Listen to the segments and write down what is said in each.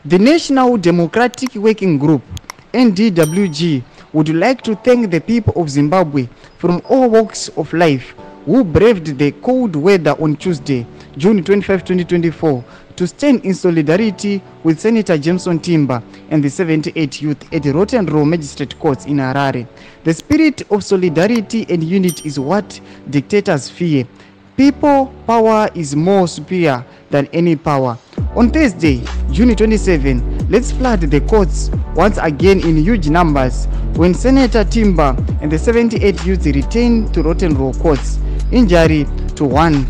The National Democratic Working Group, NDWG, would like to thank the people of Zimbabwe from all walks of life who braved the cold weather on Tuesday, June 25, 2024, to stand in solidarity with Senator Jameson Timba and the 78 youth at the Rotten Row Magistrate Courts in Harare. The spirit of solidarity and unity is what dictators fear. People power is more superior than any power. On Thursday, June 27, let's flood the courts once again in huge numbers when Senator Timba and the 78 youth return to Rotten Row courts. Injury to one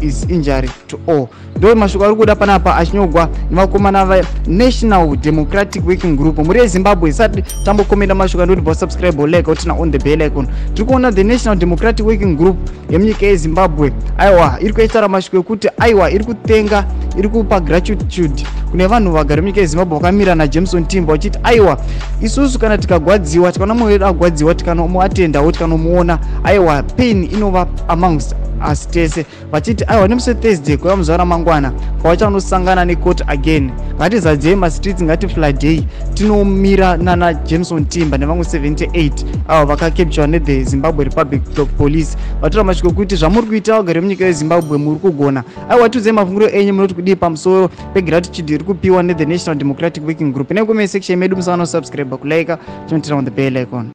is injury to all. Ndo mashoko ari kuda panapa achinogwa nevakomana va National Democratic Working Group muri Zimbabwe. Isati tambokomenda mashoko ndoti subscribe like utina on the bell icon. Tiri kuona the National Democratic Working Group yemunyika yeZimbabwe aiwa iri kuitaura mashoko ekuti aiwa iri kutenga iri kupa gratitude kune vanhu vagara munyika yeZimbabwe vakamira naJameson Timba vachiti aiwa isusu kana tikagwadziwa tikana mumwe wedu agwadziwa tikanomuatendawo tikanomuona aiwa pain inova amongst us tese vachiti aiwa nemusi Thursday kuya muzuva ramangwana kwavachanosangana necourt again ngatizadzei mastreets ngatifladei tinomira nana Jameson Timba nevamwe 78 ava vakacapture nethe Zimbabwe Republic Police vatora mashoko kuti zvamuri kuita vagari munyika yeZimbabwe muri kugona. Aiwa tiudzei mafungiro enyu munoti kudii pamusoro pegratitude iri kupiwa nethe National Democratic Working Group. Nekume section medu musana subscribe kulike chonotira on the bell icon.